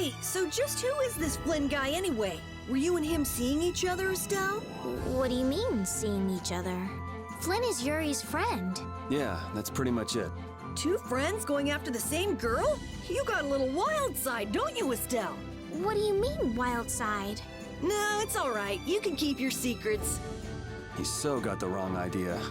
Hey, so just who is this Flynn guy anyway? Were you and him seeing each other, Estelle? What do you mean, seeing each other? Flynn is Yuri's friend. Yeah, that's pretty much it. Two friends going after the same girl? You got a little wild side, don't you, Estelle? What do you mean, wild side? No, it's all right. You can keep your secrets. He so got the wrong idea.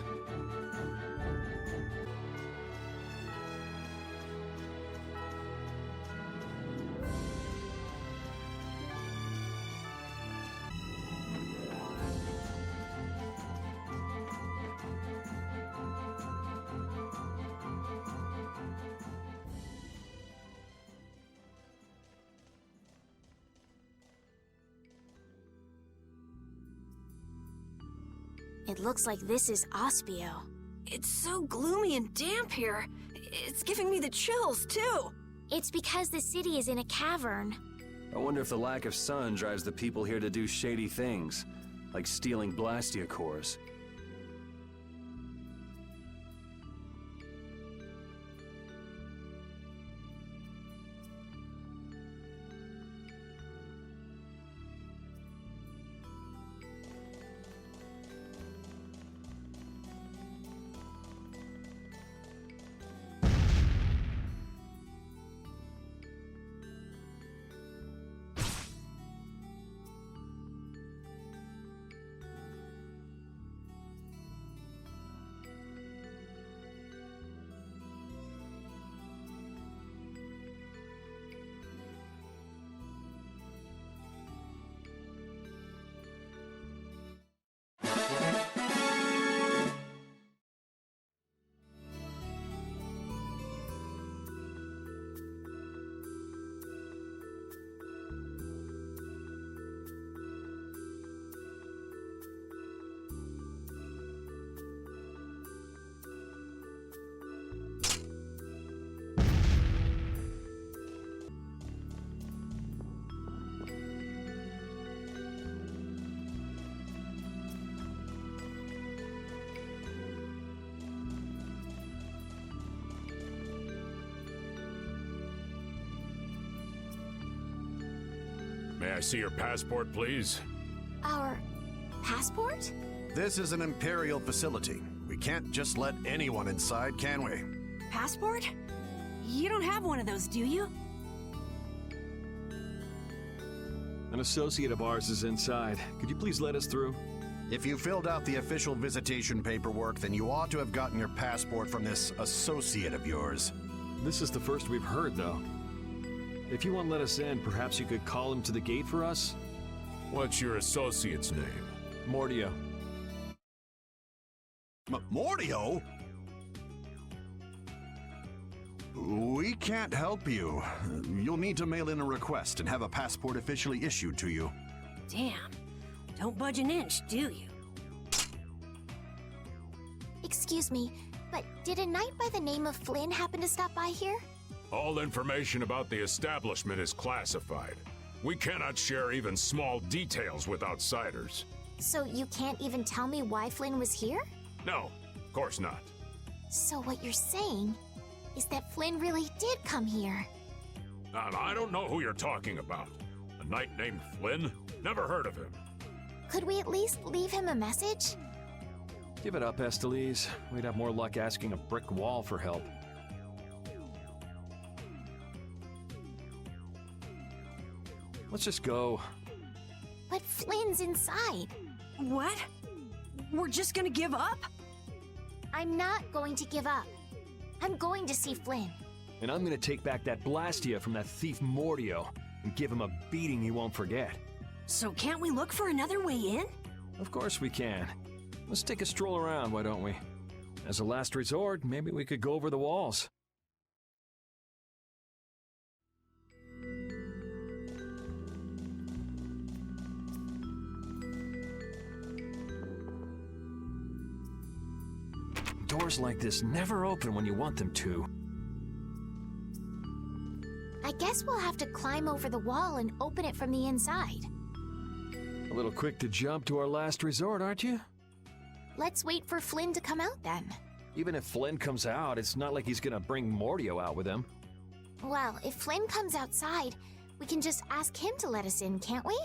It looks like this is Aspio. It's so gloomy and damp here. It's giving me the chills, too. It's because the city is in a cavern. I wonder if the lack of sun drives the people here to do shady things, like stealing Blastia cores. May I see your passport, please? Our passport? This is an Imperial facility. We can't just let anyone inside, can we? Passport? You don't have one of those, do you? An associate of ours is inside. Could you please let us through? If you filled out the official visitation paperwork, then you ought to have gotten your passport from this associate of yours. This is the first we've heard, though. If you won't let us in, perhaps you could call him to the gate for us? What's your associate's name? Mordio. Mordio? We can't help you. You'll need to mail in a request and have a passport officially issued to you. Damn. Don't budge an inch, do you? Excuse me, but did a knight by the name of Flynn happen to stop by here? All information about the establishment is classified. We cannot share even small details with outsiders. So you can't even tell me why Flynn was here? No, of course not. So what you're saying is that Flynn really did come here. I don't know who you're talking about. A knight named Flynn? Never heard of him. Could we at least leave him a message? Give it up, Estelise. We'd have more luck asking a brick wall for help. Let's just go. But Flynn's inside. What? We're just gonna give up? I'm not going to give up. I'm going to see Flynn. And I'm gonna take back that Blastia from that thief Mordio and give him a beating he won't forget. So can't we look for another way in? Of course we can. Let's take a stroll around, why don't we? As a last resort, maybe we could go over the walls. Doors like this never open when you want them to. I guess we'll have to climb over the wall and open it from the inside. A little quick to jump to our last resort, aren't you? Let's wait for Flynn to come out then. Even if Flynn comes out, it's not like he's gonna bring Mordio out with him. Well, if Flynn comes outside, We can just ask him to let us in, can't we?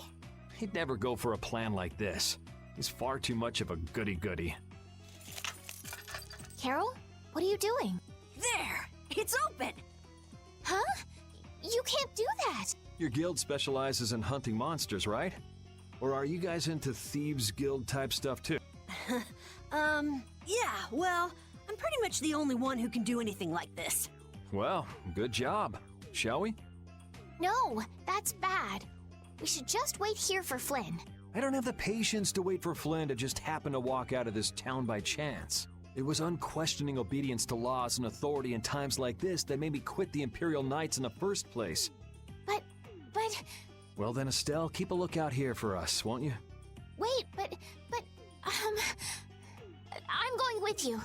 He'd never go for a plan like this. He's far too much of a goody-goody. Carol, what are you doing? There! It's open! Huh? You can't do that! Your guild specializes in hunting monsters, right? Or are you guys into Thieves Guild type stuff too? Yeah, well, I'm pretty much the only one who can do anything like this. Well, good job. Shall we? No, that's bad. We should just wait here for Flynn. I don't have the patience to wait for Flynn to just happen to walk out of this town by chance. It was unquestioning obedience to laws and authority in times like this that made me quit the Imperial Knights in the first place. But... Well then, Estelle, keep a lookout here for us, won't you? Wait, I'm going with you.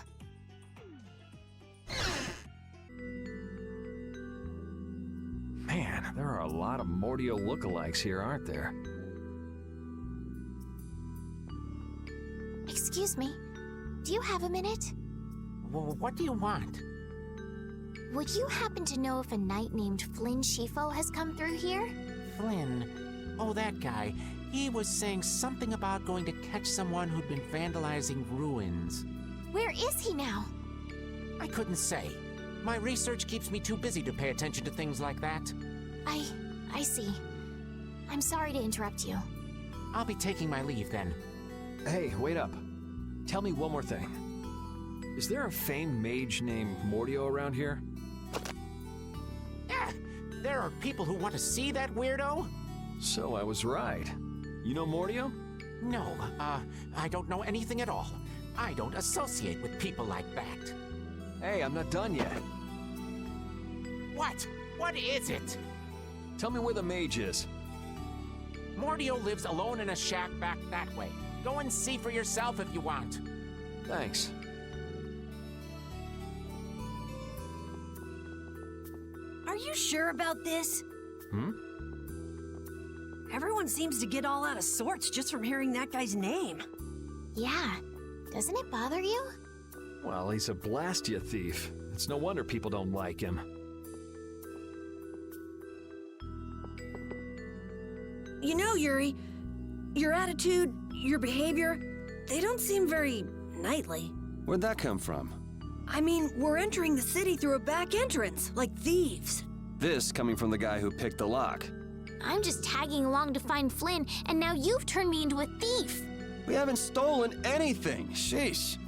Man, there are a lot of Mordio lookalikes here, aren't there? Excuse me, do you have a minute? What do you want? Would you happen to know if a knight named Flynn Shifo has come through here? Flynn? Oh, that guy. He was saying something about going to catch someone who'd been vandalizing ruins. Where is he now? I couldn't say. My research keeps me too busy to pay attention to things like that. I see. I'm sorry to interrupt you. I'll be taking my leave then. Hey, wait up. Tell me one more thing. Is there a famed mage named Mordio around here? Ah, there are people who want to see that weirdo? So I was right. You know Mordio? No, I don't know anything at all. I don't associate with people like that. Hey, I'm not done yet. What? What is it? Tell me where the mage is. Mordio lives alone in a shack back that way. Go and see for yourself if you want. Thanks. Are you sure about this? Hmm? Everyone seems to get all out of sorts just from hearing that guy's name. Yeah. Doesn't it bother you? Well, he's a Blastia thief. It's no wonder people don't like him. You know, Yuri, your attitude, your behavior, they don't seem very knightly. Where'd that come from? I mean, we're entering the city through a back entrance, like thieves. This coming from the guy who picked the lock. I'm just tagging along to find Flynn, and now you've turned me into a thief. We haven't stolen anything. Sheesh.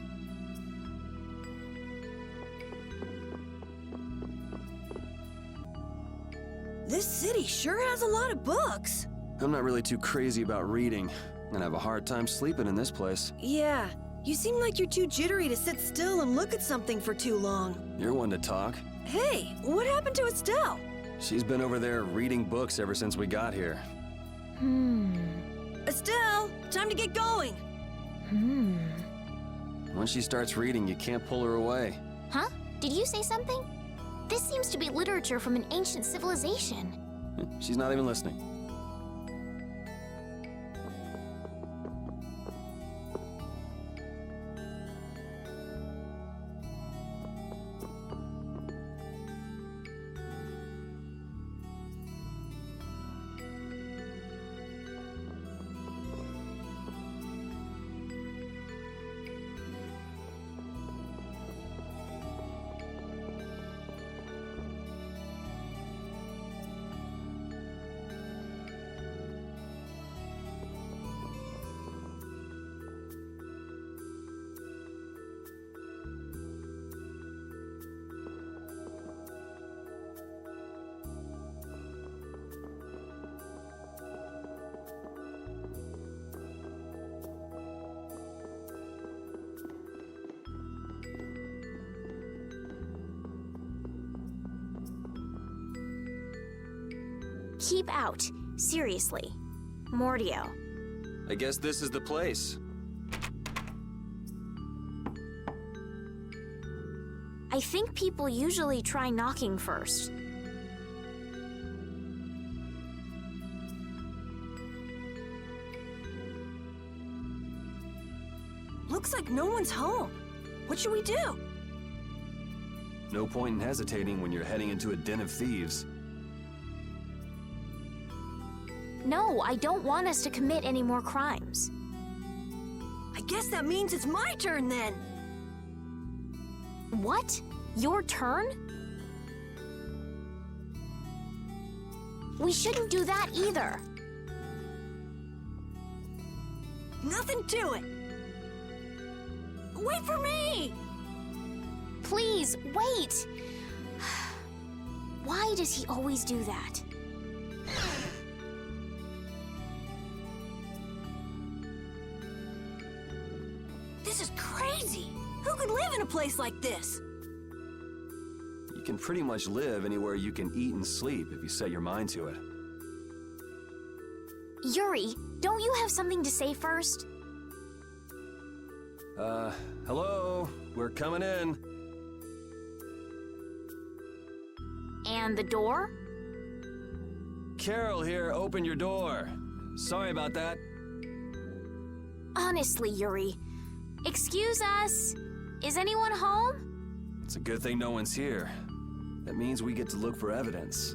This city sure has a lot of books. I'm not really too crazy about reading, and I have a hard time sleeping in this place. Yeah, you seem like you're too jittery to sit still and look at something for too long. You're one to talk. Hey, what happened to Estelle? She's been over there reading books ever since we got here. Estelle, time to get going. Once she starts reading, you can't pull her away. Huh? Did you say something? This seems to be literature from an ancient civilization. She's not even listening. Keep out. Seriously. Mordio. I guess this is the place. I think people usually try knocking first. Looks like no one's home. What should we do? No point in hesitating when you're heading into a den of thieves. No, I don't want us to commit any more crimes. I guess that means it's my turn then. What? Your turn? We shouldn't do that either. Nothing to it. Wait for me! Please, wait! Why does he always do that? This is crazy! Who could live in a place like this? You can pretty much live anywhere you can eat and sleep if you set your mind to it. Yuri, don't you have something to say first? Hello? We're coming in. And the door? Carol here, open your door. Sorry about that. Honestly, Yuri. Excuse us. Is anyone home? It's a good thing no one's here. That means we get to look for evidence.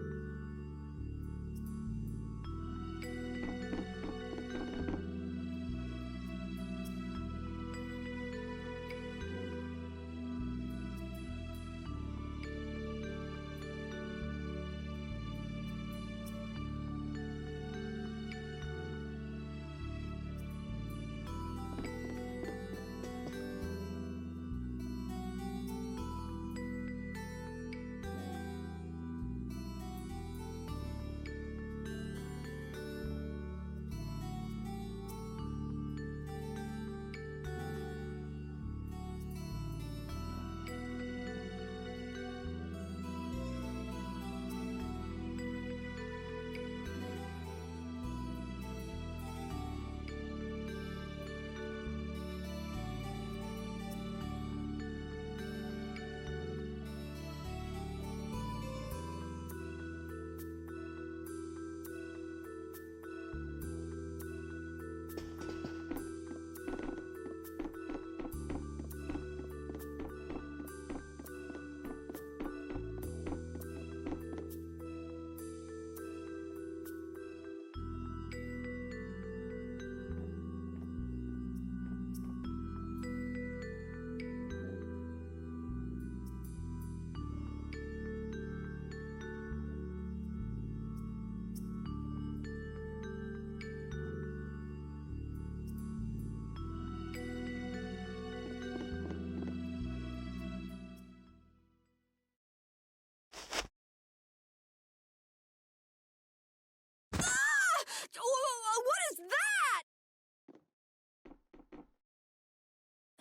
What is that?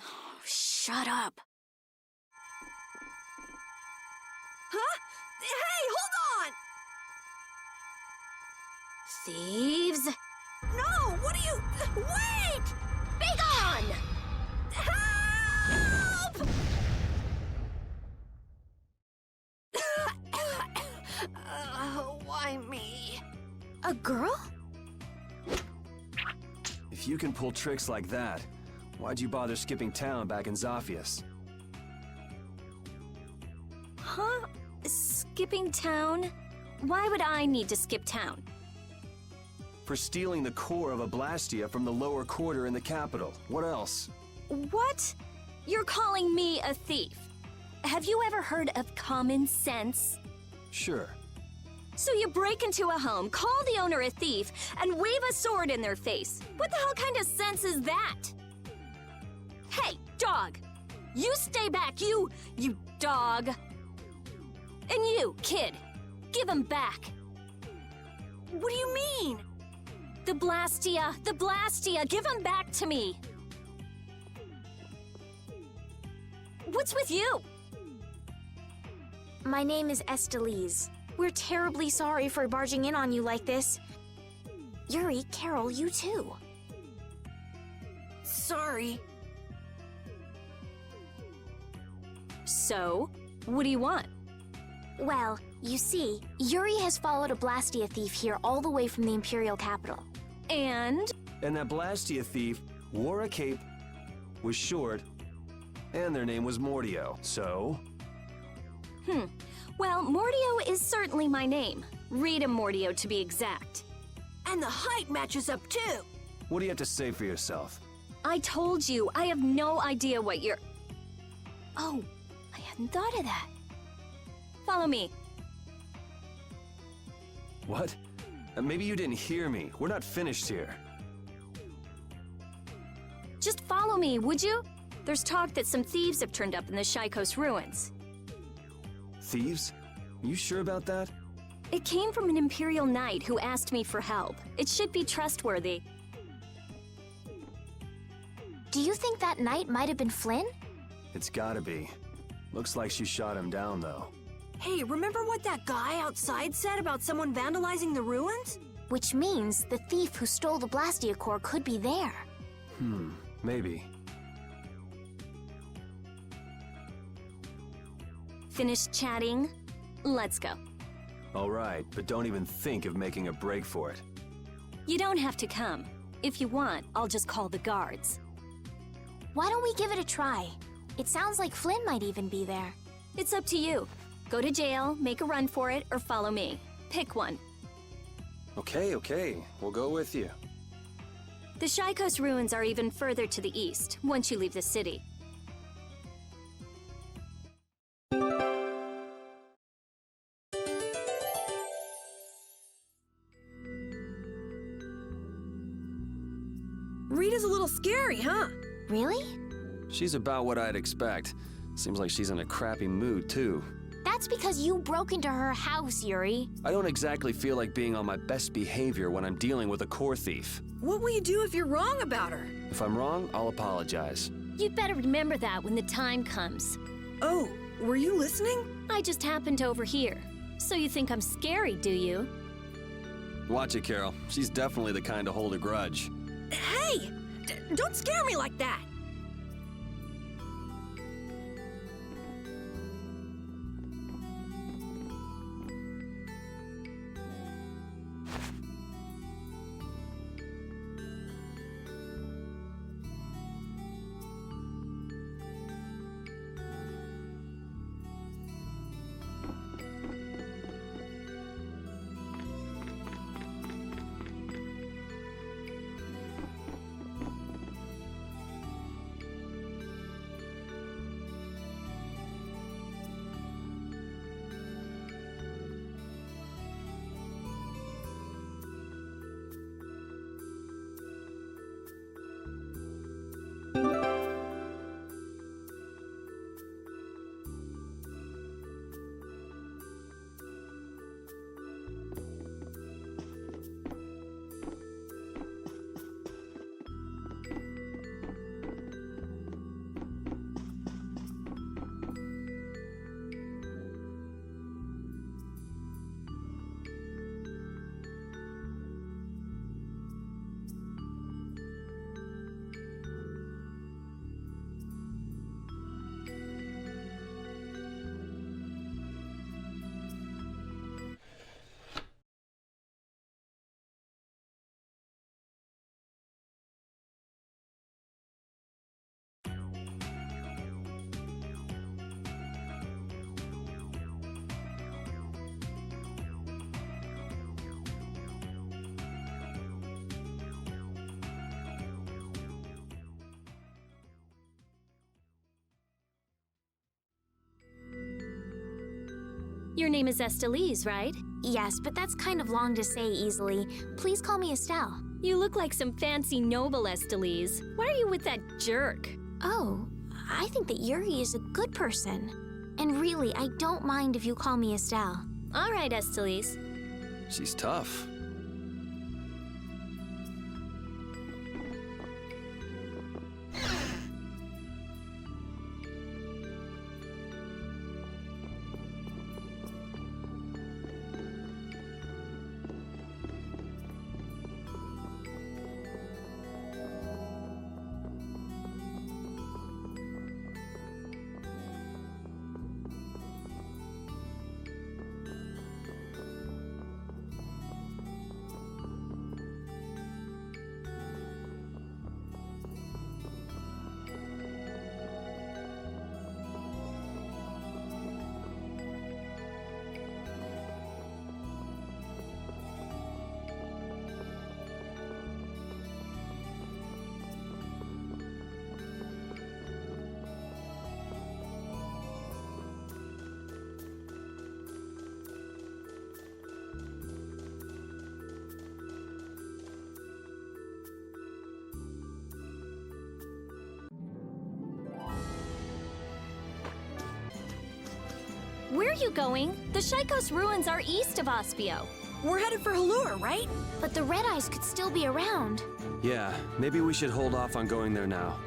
Oh, shut up. Huh? Hey, hold on! Thieves? No, what are you... Wait! Be gone! Help! Why me? A girl? If you can pull tricks like that, why'd you bother skipping town back in Zaphias? Huh? Skipping town? Why would I need to skip town? For stealing the core of a Blastia from the lower quarter in the capital. What else? What? You're calling me a thief? Have you ever heard of common sense? Sure. So you break into a home, call the owner a thief, and wave a sword in their face. What the hell kind of sense is that? Hey, dog! You stay back, you dog! And you, kid, give him back. What do you mean? The Blastia, give him back to me. What's with you? My name is Estelise. We're terribly sorry for barging in on you like this. Yuri, Carol, you too. Sorry. So, what do you want? Well, you see, Yuri has followed a Blastia thief here all the way from the Imperial capital. And? And that Blastia thief wore a cape, was short, and their name was Mordio, so... Well, Mordio is certainly my name. Rita Mordio, to be exact. And the height matches up too. What do you have to say for yourself? I told you, I have no idea what you're... Oh, I hadn't thought of that. Follow me. What? Maybe you didn't hear me. We're not finished here. Just follow me, would you? There's talk that some thieves have turned up in the Shaikos Ruins. Thieves? You sure about that? It came from an Imperial Knight who asked me for help. It should be trustworthy. Do you think that knight might have been Flynn? It's gotta be. Looks like she shot him down, though. Hey, remember what that guy outside said about someone vandalizing the ruins? Which means the thief who stole the Blastia core could be there. Maybe. Finished chatting? Let's go. All right, but don't even think of making a break for it. You don't have to come. If you want, I'll just call the guards. Why don't we give it a try? It sounds like Flynn might even be there. It's up to you. Go to jail, make a run for it, or follow me. Pick one. Okay. We'll go with you. The Shaikos Ruins are even further to the east, once you leave the city. Rita's a little scary, huh? Really? She's about what I'd expect. Seems like she's in a crappy mood, too. That's because you broke into her house, Yuri. I don't exactly feel like being on my best behavior when I'm dealing with a core thief. What will you do if you're wrong about her? If I'm wrong, I'll apologize. You'd better remember that when the time comes. Oh, were you listening? I just happened to overhear. So you think I'm scary, do you? Watch it, Carol. She's definitely the kind to hold a grudge. Hey! Don't scare me like that! Your name is Estelise, right? Yes, but that's kind of long to say easily. Please call me Estelle. You look like some fancy noble, Estelise. Why are you with that jerk? Oh, I think that Yuri is a good person. And really, I don't mind if you call me Estelle. All right, Estelise. She's tough. you going? The Shaikos Ruins are east of Aspio. We're headed for Halur, right? But the Red Eyes could still be around. Yeah, maybe we should hold off on going there now.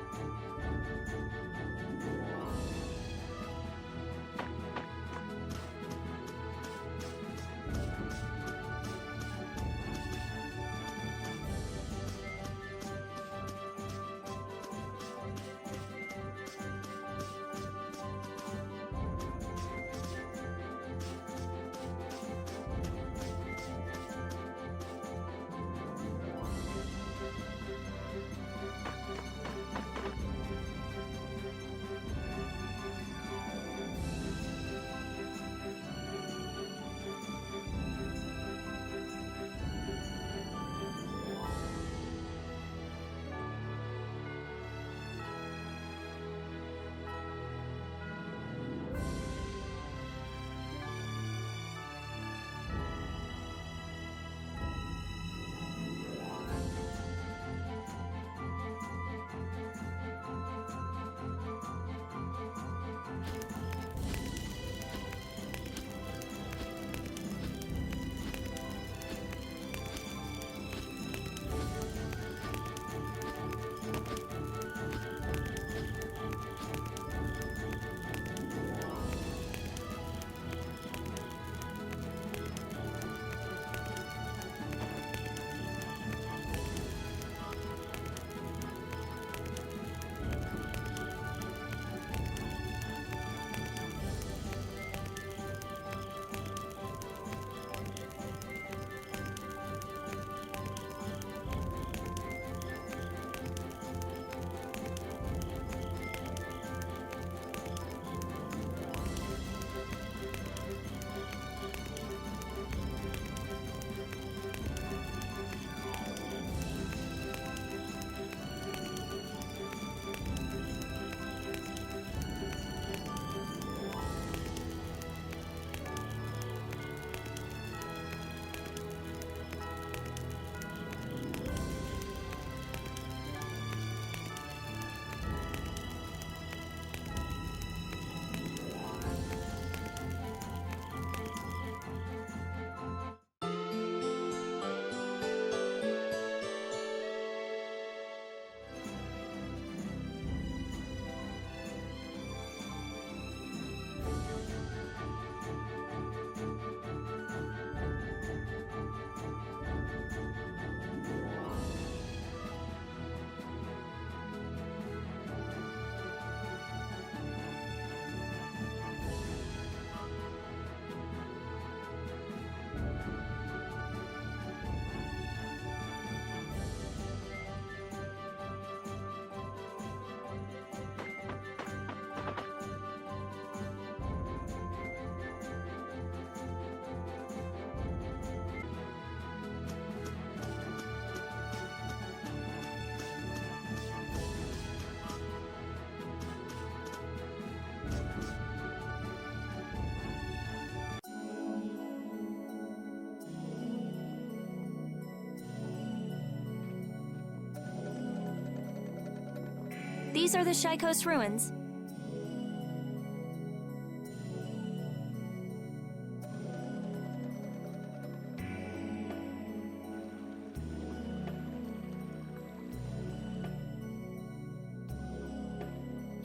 These are the Shaikos Ruins.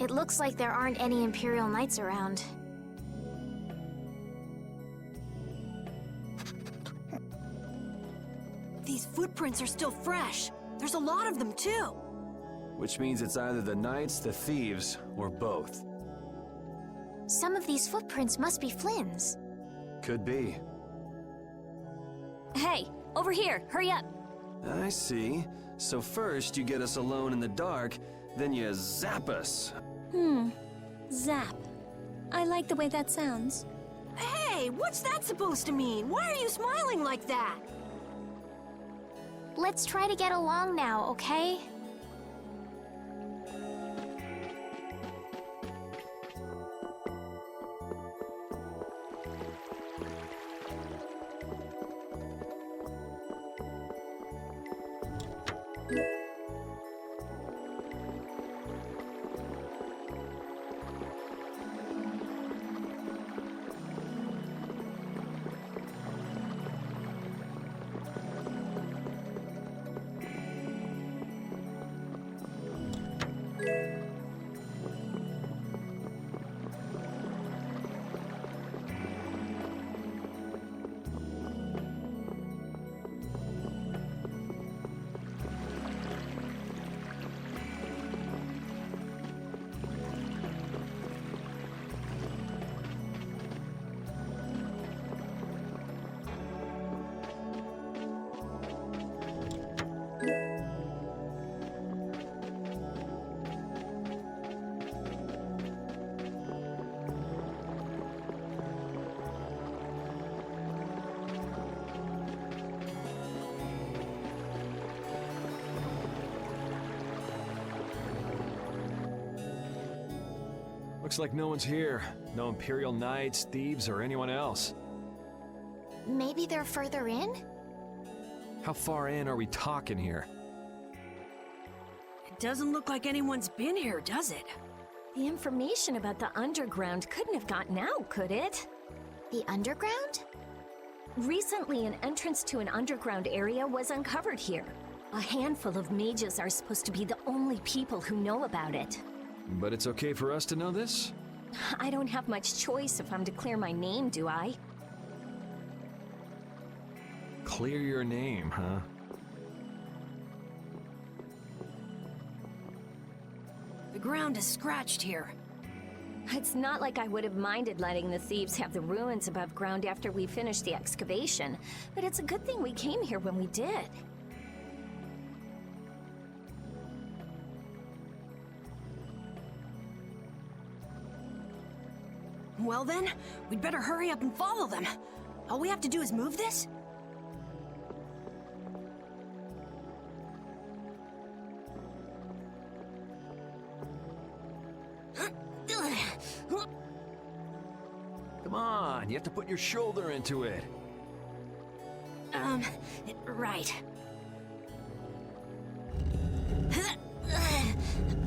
It looks like there aren't any Imperial Knights around. These footprints are still fresh. There's a lot of them, too. Which means it's either the knights, the thieves, or both. Some of these footprints must be Flynn's. Could be. Hey, over here, hurry up. I see. So first you get us alone in the dark, then you zap us. Zap. I like the way that sounds. Hey, what's that supposed to mean? Why are you smiling like that? Let's try to get along now, okay? Looks like no one's here. No Imperial Knights, thieves, or anyone else. Maybe they're further in? How far in are we talking here? It doesn't look like anyone's been here, does it? The information about the underground couldn't have gotten out, could it? The underground? Recently, an entrance to an underground area was uncovered here. A handful of mages are supposed to be the only people who know about it. But it's okay for us to know this? I don't have much choice if I'm to clear my name, do I? Clear your name, huh? The ground is scratched here. It's not like I would have minded letting the thieves have the ruins above ground after we finished the excavation, but it's a good thing we came here when we did. Well then, we'd better hurry up and follow them. All we have to do is move this? Come on, you have to put your shoulder into it. Right.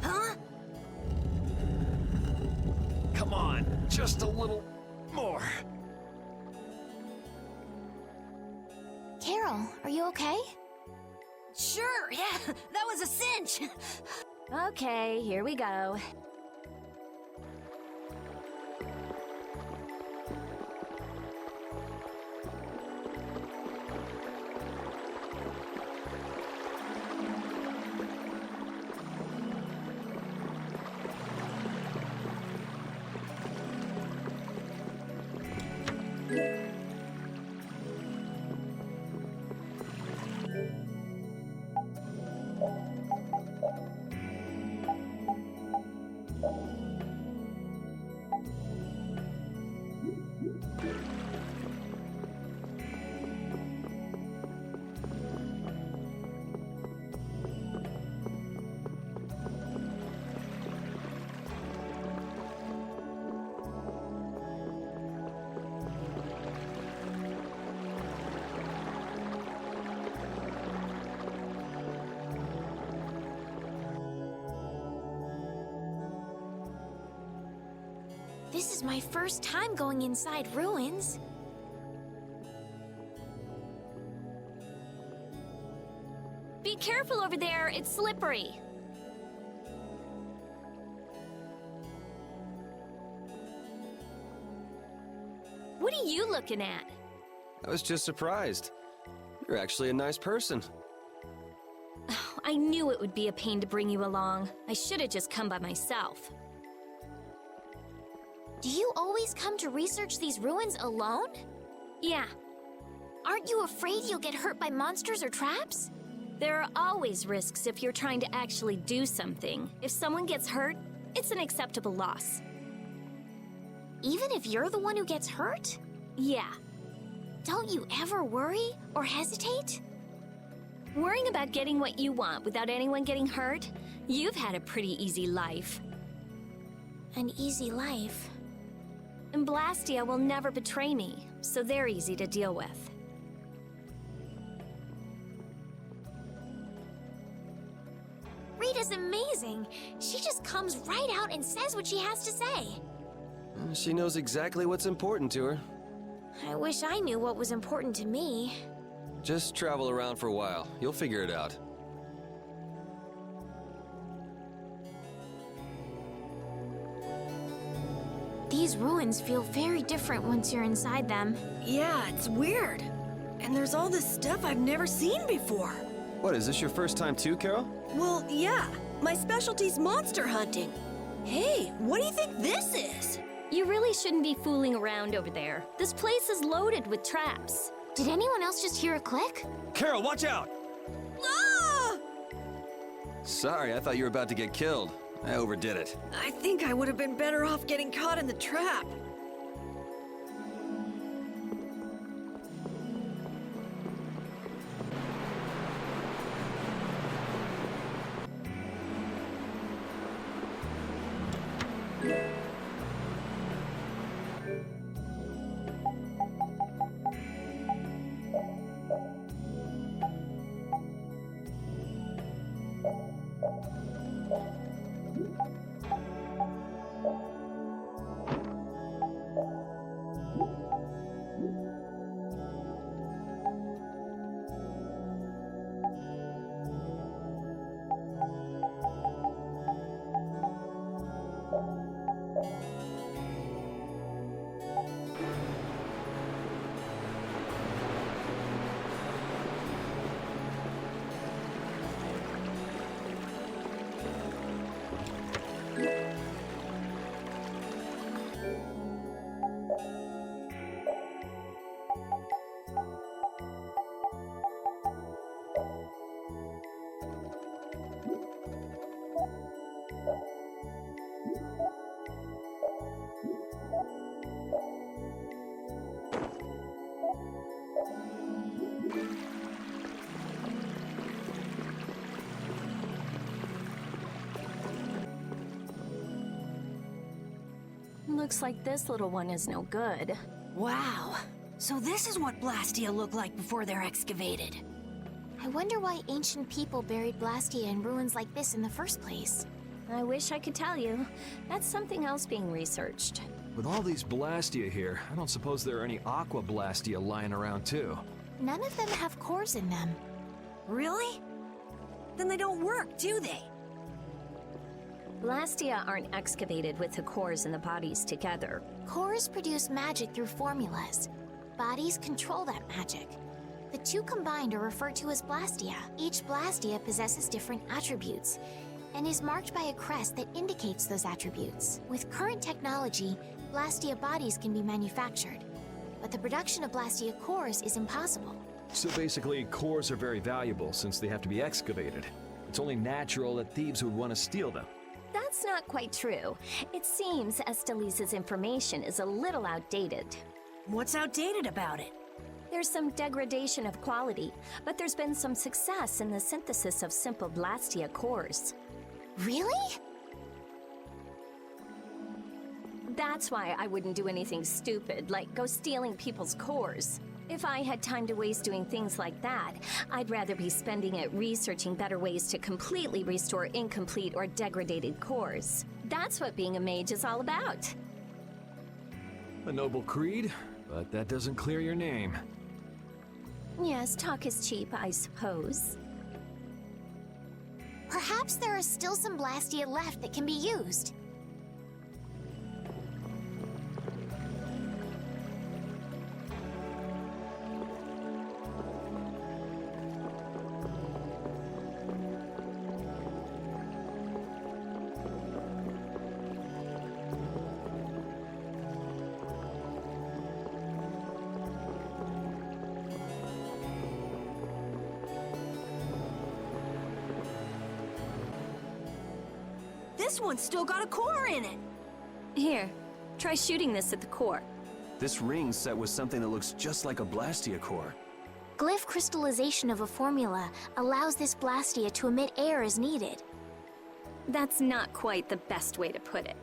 Huh? Come on, just a little more. Carol, are you okay? Sure, yeah, that was a cinch. Okay, here we go. This is my first time going inside ruins. Be careful over there, it's slippery. What are you looking at? I was just surprised. You're actually a nice person. I knew it would be a pain to bring you along. I should have just come by myself. Do you always come to research these ruins alone? Yeah, Aren't you afraid you'll get hurt by monsters or traps? there are always risks if you're trying to actually do something. If someone gets hurt, it's an acceptable loss. Even if you're the one who gets hurt? Yeah, Don't you ever worry or hesitate? worrying about getting what you want without anyone getting hurt? You've had a pretty easy life. An easy life. And Blastia will never betray me, so they're easy to deal with. Rita's amazing. She just comes right out and says what she has to say. She knows exactly what's important to her. I wish I knew what was important to me. Just travel around for a while. You'll figure it out. These ruins feel very different once you're inside them. Yeah, it's weird. And there's all this stuff I've never seen before. What, is this your first time too, Carol? Well, yeah. My specialty's monster hunting. Hey, what do you think this is? You really shouldn't be fooling around over there. This place is loaded with traps. Did anyone else just hear a click? Carol, watch out! Ah! Sorry, I thought you were about to get killed. I overdid it. I think I would have been better off getting caught in the trap. Looks like this little one is no good. Wow. So this is what Blastia looked like before they're excavated. I wonder why ancient people buried Blastia in ruins like this in the first place. I wish I could tell you. That's something else being researched. With all these Blastia here, I don't suppose there are any Aqua Blastia lying around too. None of them have cores in them. Really? Then they don't work, do they? Blastia aren't excavated with the cores and the bodies together. Cores produce magic through formulas. Bodies control that magic. The two combined are referred to as Blastia. Each Blastia possesses different attributes and is marked by a crest that indicates those attributes. With current technology, Blastia bodies can be manufactured, but the production of Blastia cores is impossible. So basically, cores are very valuable since they have to be excavated. It's only natural that thieves would want to steal them. That's not quite true. It seems Estelise's information is a little outdated. What's outdated about it? There's some degradation of quality, but there's been some success in the synthesis of simple Blastia cores. Really? That's why I wouldn't do anything stupid, like go stealing people's cores. If I had time to waste doing things like that, I'd rather be spending it researching better ways to completely restore incomplete or degraded cores. That's what being a mage is all about. A noble creed, but that doesn't clear your name. Yes, talk is cheap, I suppose. Perhaps there are still some Blastia left that can be used. This one's still got a core in it. Here, try shooting this at the core. This ring's set with something that looks just like a Blastia core. Glyph crystallization of a formula allows this Blastia to emit air as needed. That's not quite the best way to put it.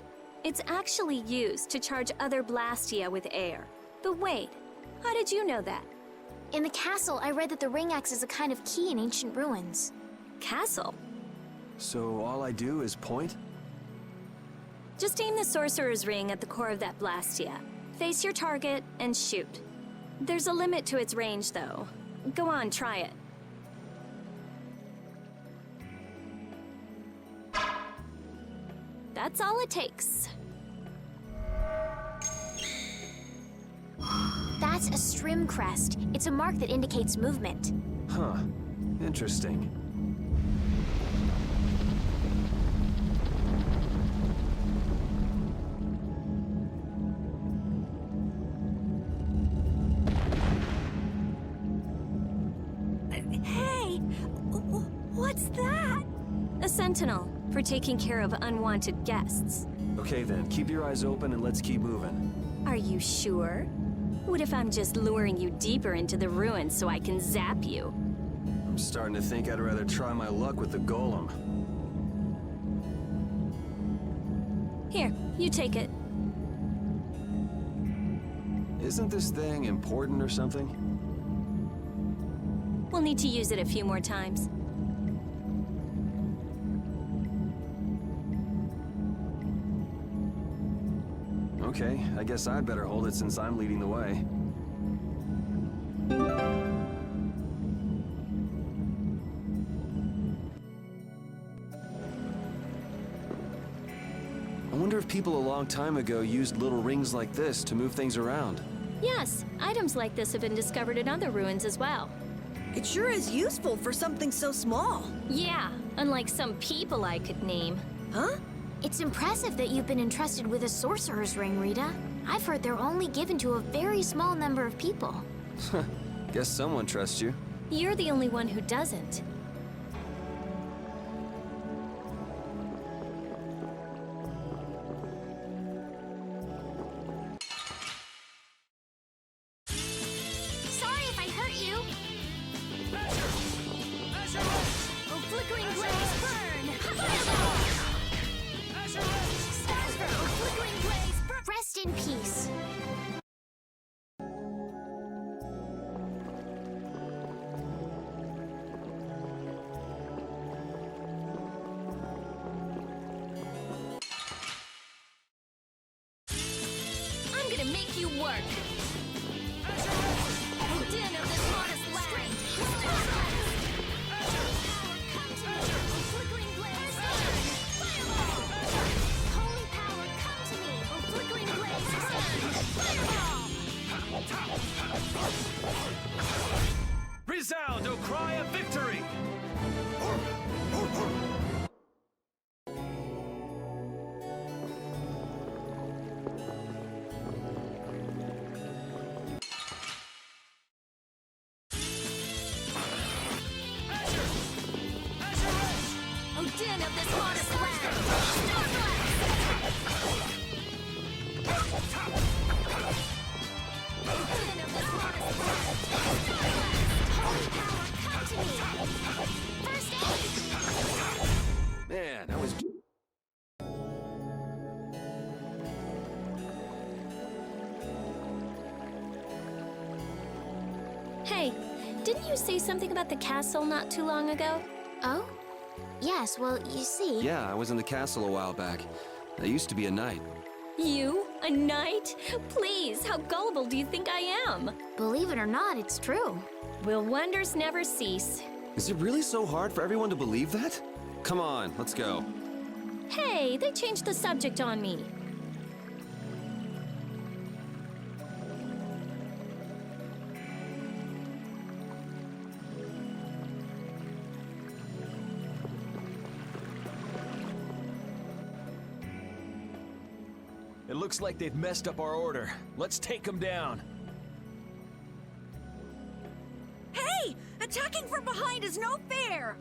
It's actually used to charge other Blastia with air. But wait, how did you know that? In the castle, I read that the ring acts as a kind of key in ancient ruins. Castle? So all I do is point? Just aim the sorcerer's ring at the core of that Blastia. Face your target and shoot. There's a limit to its range, though. Go on, try it. That's all it takes. That's a Strim crest. It's a mark that indicates movement. Huh. Interesting. Hey! What's that? A sentinel, for taking care of unwanted guests. Okay then, keep your eyes open and let's keep moving. Are you sure? What if I'm just luring you deeper into the ruins so I can zap you? I'm starting to think I'd rather try my luck with the golem. Here, you take it. Isn't this thing important or something? We'll need to use it a few more times. Okay, I guess I'd better hold it since I'm leading the way. I wonder if people a long time ago used little rings like this to move things around. Yes, items like this have been discovered in other ruins as well. It sure is useful for something so small. Yeah, unlike some people I could name. Huh? It's impressive that you've been entrusted with a sorcerer's ring, Rita. I've heard they're only given to a very small number of people. Guess someone trusts you. You're the only one who doesn't. Sorry if I hurt you. Oh, flickering blaze, burn! Stars grow, flickering blaze, burn! Rest Din of this modest land! Come to me! O flickering blaze! Fireball! Holy power, come to me! O flickering blaze! Fireball! Resound, O cry of victory! O din of this modest land! O din of this modest land! Holy power, come to me! First aid! Man, that was... Hey, didn't you say something about the castle not too long ago? Oh? Yes, well, you see... Yeah, I was in the castle a while back. I used to be a knight. You? A knight? Please, how gullible do you think I am? Believe it or not, it's true. Will wonders never cease? Is it really so hard for everyone to believe that? Come on, let's go. Hey, they changed the subject on me. It looks like they've messed up our order. Let's take them down. Hey! Attacking from behind is no fair!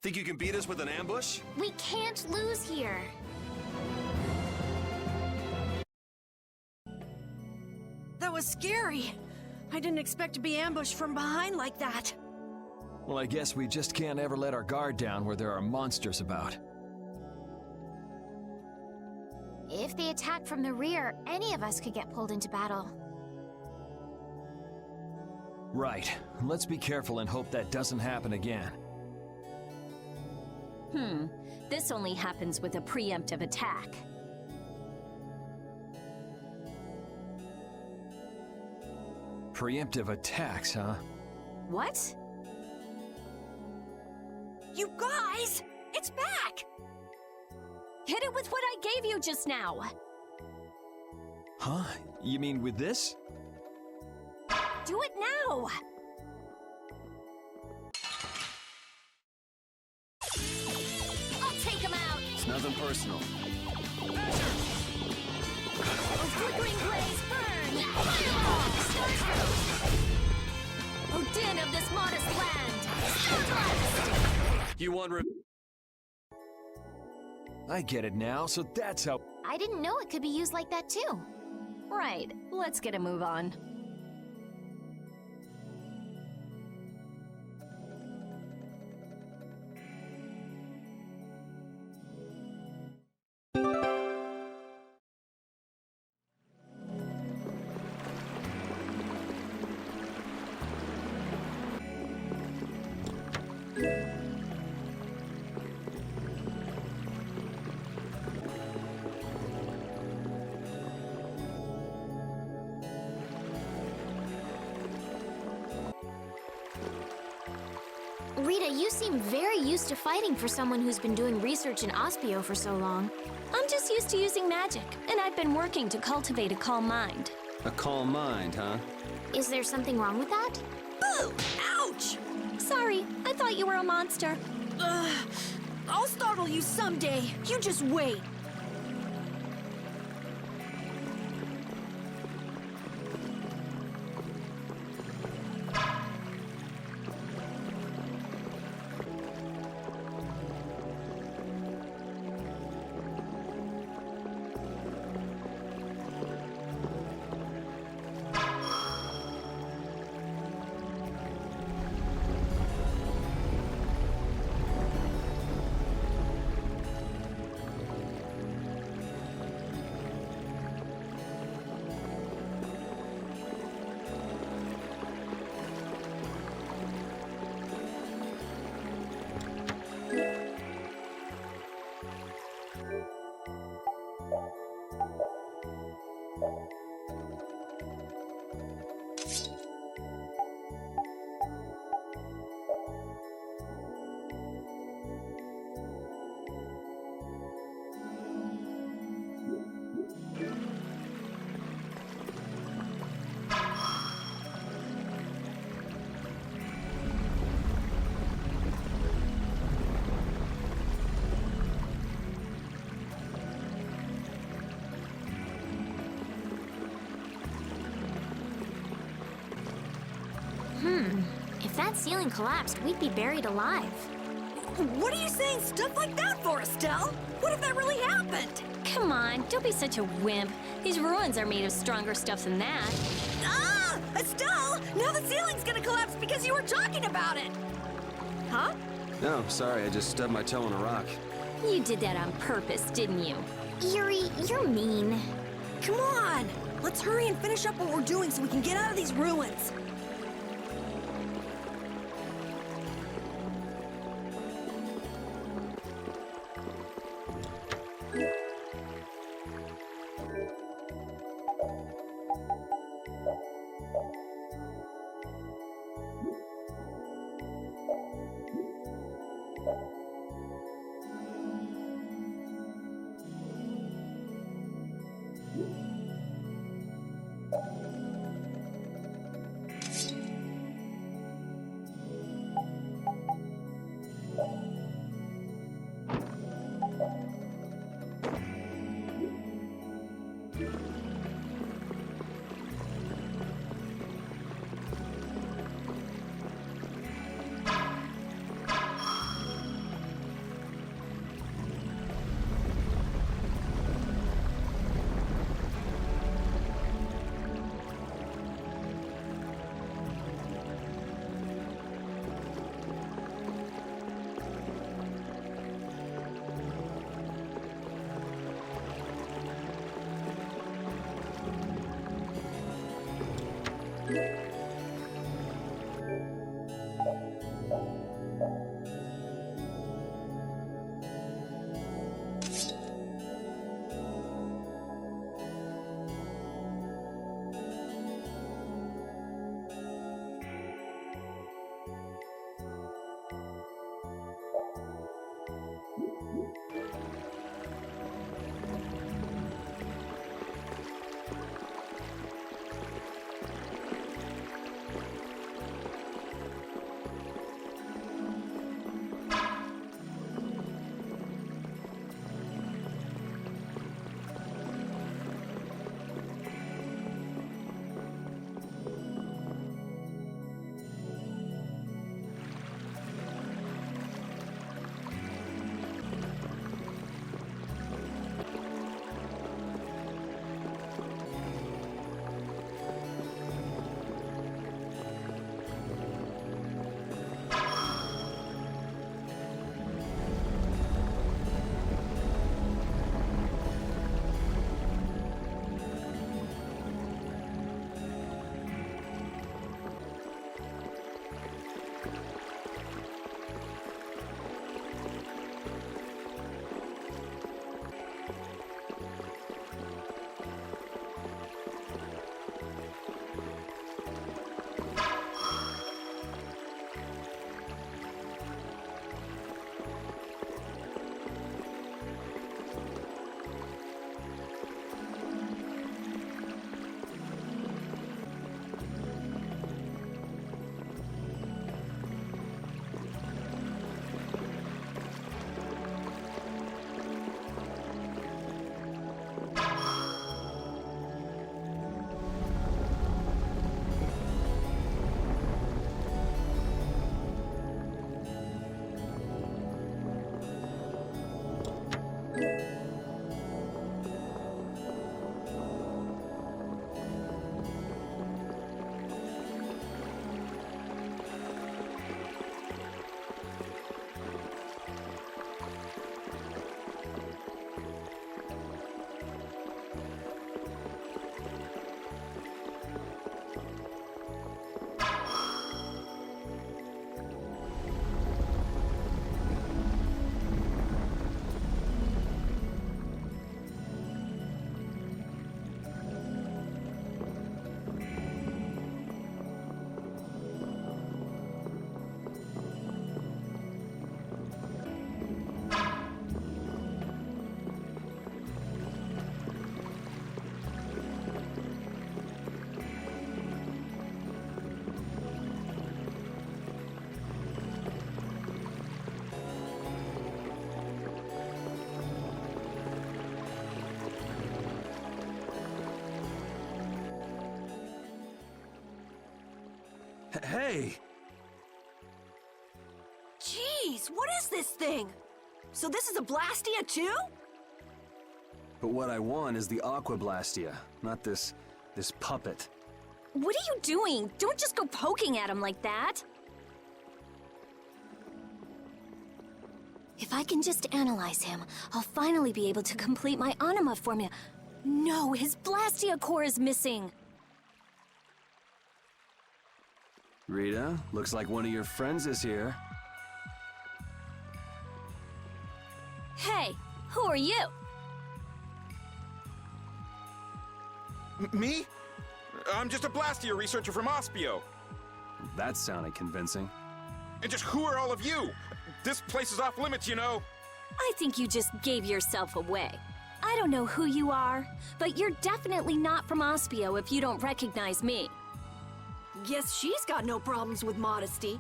Think you can beat us with an ambush? We can't lose here. That was scary. I didn't expect to be ambushed from behind like that. Well, I guess we just can't ever let our guard down where there are monsters about. If they attack from the rear, any of us could get pulled into battle. Right. Let's be careful and hope that doesn't happen again. This only happens with a preemptive attack. Preemptive attacks, huh? What? You guys! It's back! Hit it with what I gave you just now! Huh? You mean with this? Do it now! I'll take him out! It's nothing personal. Oh, flickering blaze, burn! Fireball! Oh, din of this modest land! Starblast! You want I get it now, so that's how... I didn't know it could be used like that too. Right, let's get a move on. Rita, you seem very used to fighting for someone who's been doing research in Aspio for so long. I'm just used to using magic, and I've been working to cultivate a calm mind. A calm mind, huh? Is there something wrong with that? Ooh! Ouch! Sorry, I thought you were a monster. Ugh. I'll startle you someday. You just wait. If that ceiling collapsed, we'd be buried alive. What are you saying stuff like that for, Estelle? What if that really happened? Come on, don't be such a wimp. These ruins are made of stronger stuff than that. Ah! Estelle! Now the ceiling's gonna collapse because you were talking about it! Huh? No, sorry, I just stubbed my toe on a rock. You did that on purpose, didn't you? Yuri, you're mean. Come on! Let's hurry and finish up what we're doing so we can get out of these ruins. way! Jeez, what is this thing? So this is a Blastia too? But what I want is the Aqua Blastia, not this puppet. What are you doing? Don't just go poking at him like that. If I can just analyze him, I'll finally be able to complete my anima formula. No, his Blastia core is missing. Rita, looks like one of your friends is here. Hey, who are you? Me? I'm just a Blastia researcher from Aspio. That sounded convincing. And just who are all of you? This place is off limits, you know. I think you just gave yourself away. I don't know who you are, but you're definitely not from Aspio if you don't recognize me. Guess she's got no problems with modesty.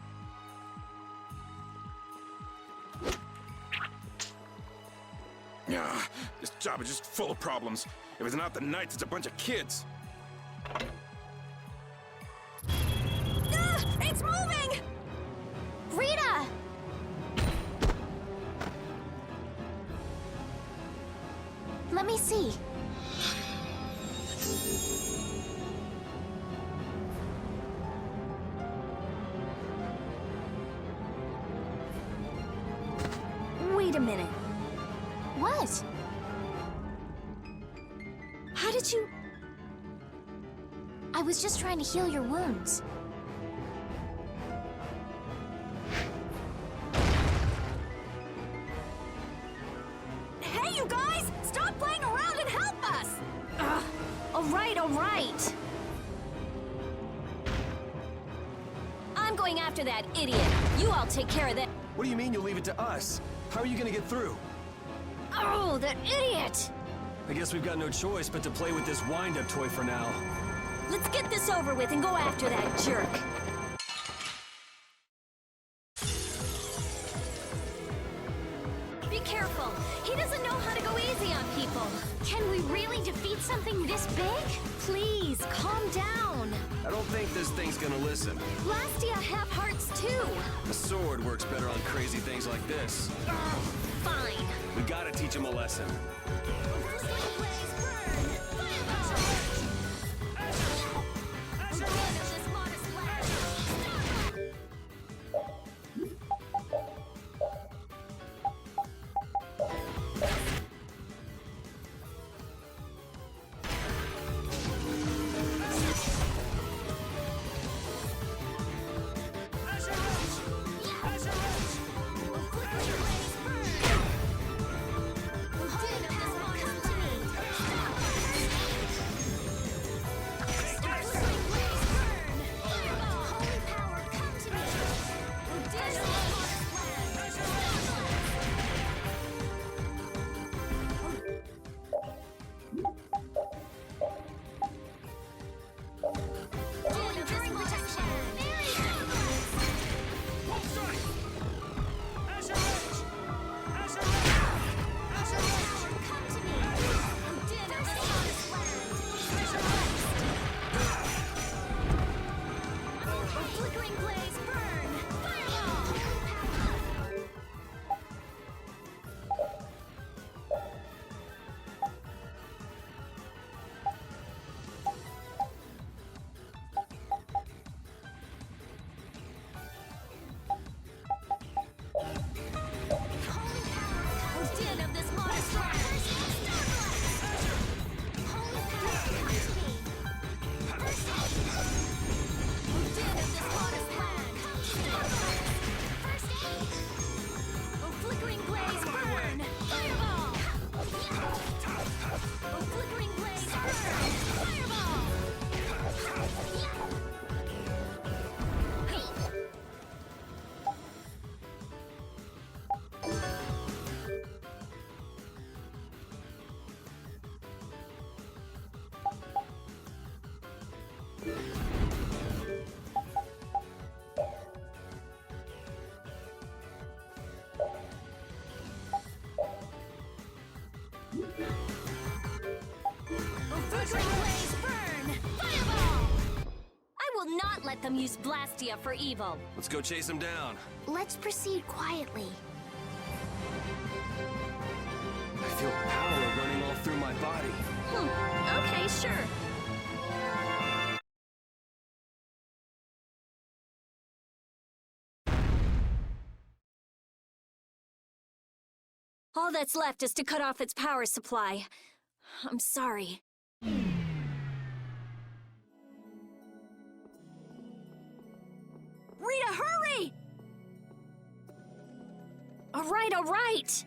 Yeah, this job is just full of problems. If it's not the Knights, it's a bunch of kids. Ah, it's moving! Rita! Let me see. Wait a minute. What? How did you... I was just trying to heal your wounds. Hey, you guys! Stop playing around and help us! Ugh. All right. I'm going after that idiot. You all take care of that. What do you mean you'll leave it to us? How are you gonna get through? Oh, that idiot! I guess we've got no choice but to play with this wind-up toy for now. Let's get this over with and go after that jerk. Be careful. He doesn't know how to go easy on people. Can we really defeat something this big? Please, calm down. I don't think this thing's gonna listen. Blastia have hearts too. A sword works better on crazy things like this. Fine. We gotta teach him a lesson. let them use Blastia for evil. Let's go chase him down. Let's proceed quietly. I feel power running all through my body. Okay, sure. All that's left is to cut off its power supply. I'm sorry. Rita, hurry! All right.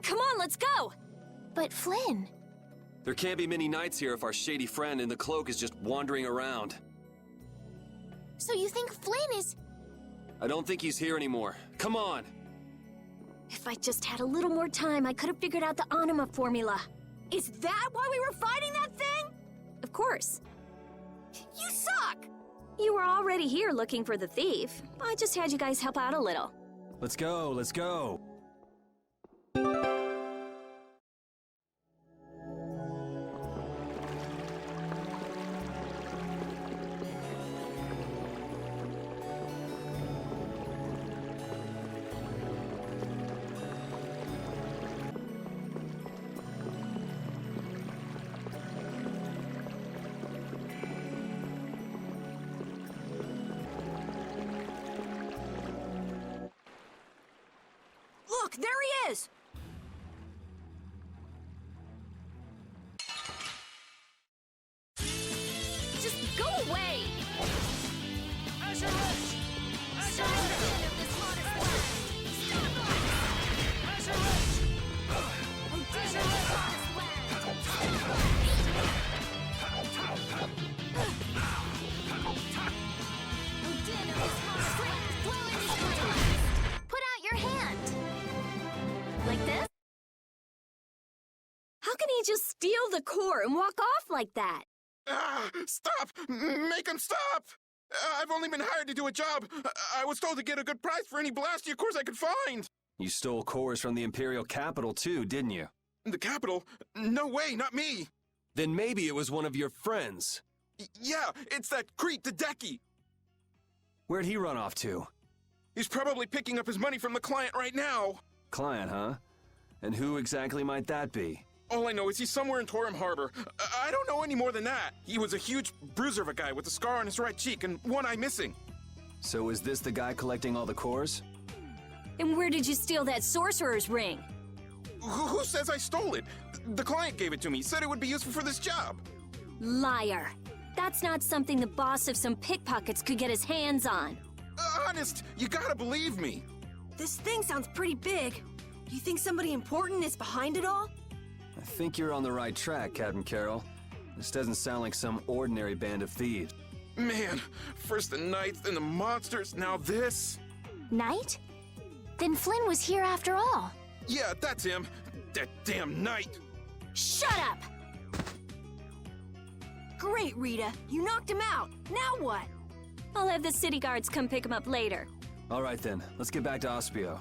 Come on, let's go! But Flynn, There can't be many nights here if our shady friend in the cloak is just wandering around. so you think Flynn is... I don't think he's here anymore. Come on! If I just had a little more time, I could have figured out the Anima formula. Is that why we were fighting that thing? Of course. You suck! You were already here looking for the thief. I just had you guys help out a little. Let's go, let's go! Look, there he is! Just go away! Put out your hand! Like this? How can he just steal the core and walk off like that? Stop! Make him stop! I've only been hired to do a job. I was told to get a good price for any Blastia cores I could find. You stole cores from the Imperial capital too, didn't you? The capital? No way, not me. Then maybe it was one of your friends. Yeah, it's that creep, Hideki. Where'd he run off to? He's probably picking up his money from the client right now. Client, huh? And who exactly might that be? All I know is he's somewhere in Torum Harbor. I don't know any more than that. He was a huge bruiser of a guy with a scar on his right cheek and one eye missing. So is this the guy collecting all the cores? And where did you steal that sorcerer's ring? Who says I stole it? The client gave it to me, said it would be useful for this job. Liar. That's not something the boss of some pickpockets could get his hands on. Honest, you gotta believe me. This thing sounds pretty big. Do you think somebody important is behind it all? I think you're on the right track, Captain Carroll. This doesn't sound like some ordinary band of thieves. Man, first the knights, then the monsters, now this. Knight? Then Flynn was here after all. Yeah, that's him. That damn knight. Shut up! Great, Rita. You knocked him out. Now what? I'll have the city guards come pick him up later. All right then, let's get back to Aspio.